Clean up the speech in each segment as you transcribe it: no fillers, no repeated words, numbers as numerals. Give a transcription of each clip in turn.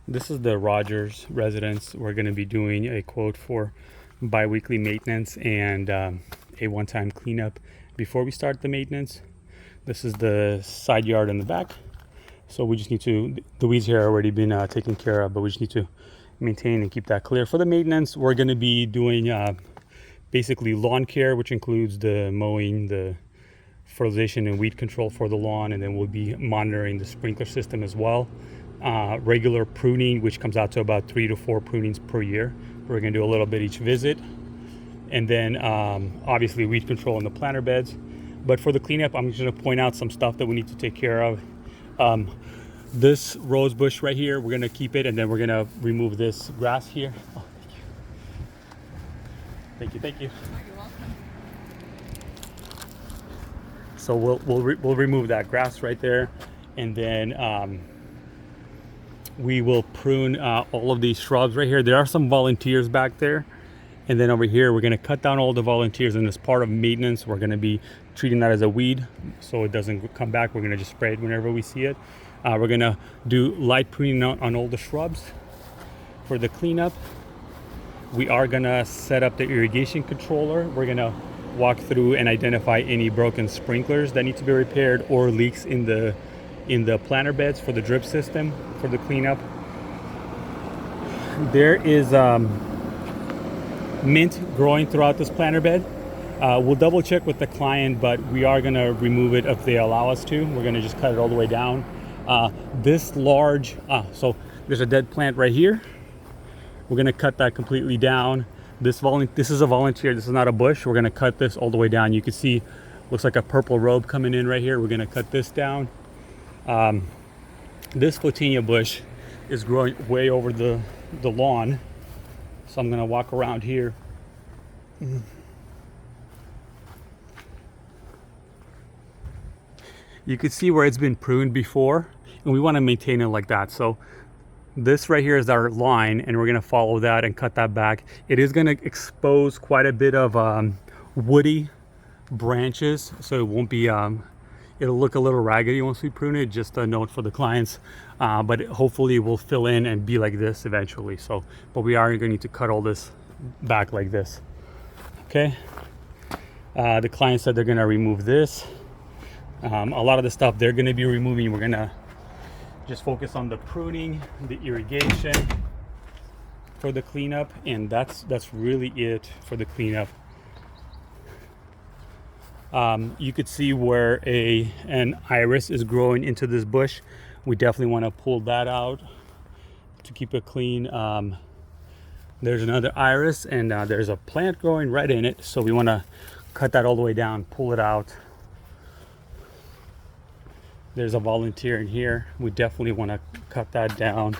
This is the Rogers residence. We're going to be doing a quote for bi-weekly maintenance and a one-time cleanup before we start the maintenance. This is the side yard in the back. So we just need to, the weeds here have already been taken care of, but we just need to maintain and keep that clear. For the maintenance, we're going to be doing basically lawn care, which includes the mowing, the fertilization and weed control for the lawn, and then we'll be monitoring the sprinkler system as well. Regular pruning, which comes out to about 3 to 4 prunings per year. We're going to do a little bit each visit, and then obviously weed control in the planter beds. But for the cleanup, I'm just going to point out some stuff that we need to take care of. This rose bush right here, we're going to keep it, and then we're going to remove this grass here. Oh, thank you. Thank you. You're welcome. So we'll remove that grass right there, and then we will prune all of these shrubs right here. There are some volunteers back there, and then over here we're going to cut down all the volunteers, and as part of maintenance we're going to be treating that as a weed so it doesn't come back. We're going to just spray it whenever we see it. We're going to do light pruning on all the shrubs. For the cleanup, we are going to set up the irrigation controller. We're going to walk through and identify any broken sprinklers that need to be repaired or leaks in the planter beds for the drip system for the cleanup. There is mint growing throughout this planter bed. We'll double check with the client, but we are going to remove it if they allow us to. We're going to just cut it all the way down. This large, so there's a dead plant right here. We're going to cut that completely down. This is a volunteer. This is not a bush. We're going to cut this all the way down. You can see, looks like a purple robe coming in right here. We're going to cut this down. This Photinia bush is growing way over the lawn. So I'm going to walk around here. You can see where it's been pruned before, and we want to maintain it like that. So this right here is our line, and we're going to follow that and cut that back. It is going to expose quite a bit of woody branches, so it won't be it'll look a little raggedy once we prune it. Just a note for the clients, but hopefully it will fill in and be like this eventually. So, but we are going to need to cut all this back like this. Okay. The client said they're going to remove this. A lot of the stuff they're going to be removing, we're going to just focus on the pruning, the irrigation for the cleanup, and that's really it for the cleanup. You could see where an iris is growing into this bush. We definitely want to pull that out to keep it clean. There's another iris, and there's a plant growing right in it, so we want to cut that all the way down, pull it out. There's a volunteer in here. We definitely want to cut that down.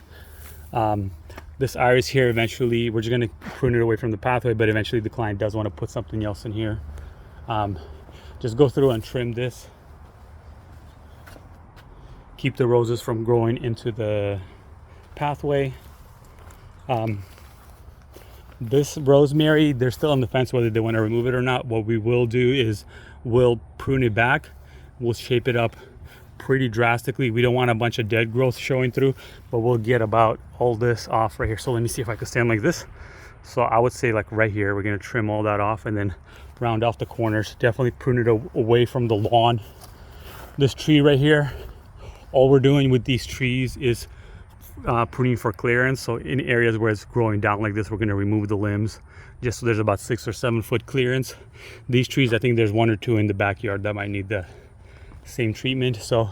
This iris here, eventually we're just going to prune it away from the pathway, but eventually the client does want to put something else in here. Just go through and trim this. Keep the roses from growing into the pathway. This rosemary, they're still on the fence whether they want to remove it or not. What we will do is we'll prune it back. We'll shape it up pretty drastically. We don't want a bunch of dead growth showing through, but we'll get about all this off right here. So let me see if I can stand like this. So I would say like right here, we're going to trim all that off and then round off the corners. Definitely prune it away from the lawn. This tree right here, all we're doing with these trees is pruning for clearance. So in areas where it's growing down like this, we're going to remove the limbs just so there's about 6 or 7 foot clearance. These trees, I think there's 1 or 2 in the backyard that might need the same treatment. So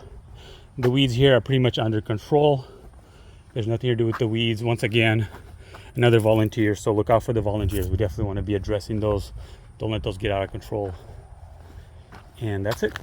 the weeds here are pretty much under control. There's nothing to do with the weeds. Once again, another volunteer, so look out for the volunteers. We definitely want to be addressing those. Don't let those get out of control. And that's it.